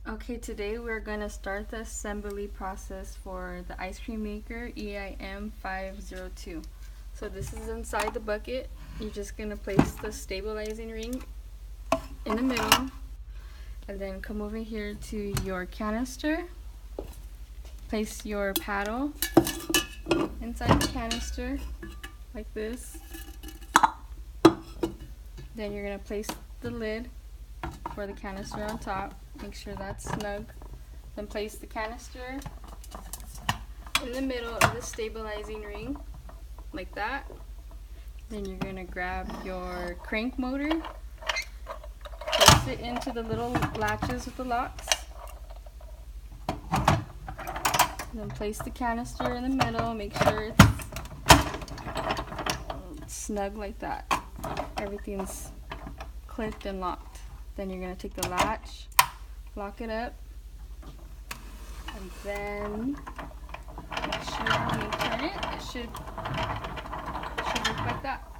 Okay, today we're going to start the assembly process for the ice cream maker EIM-502. So this is inside the bucket. You're just going to place the stabilizing ring in the middle and then come over here to your canister. Place your paddle inside the canister like this. Then you're going to place the lid for the canister on top. Make sure that's snug. Then place the canister in the middle of the stabilizing ring, like that. Then you're going to grab your crank motor, place it into the little latches with the locks. Then place the canister in the middle, make sure it's snug like that. Everything's clicked and locked. Then you're going to take the latch, lock it up, and then make sure when you turn it, it should look like that.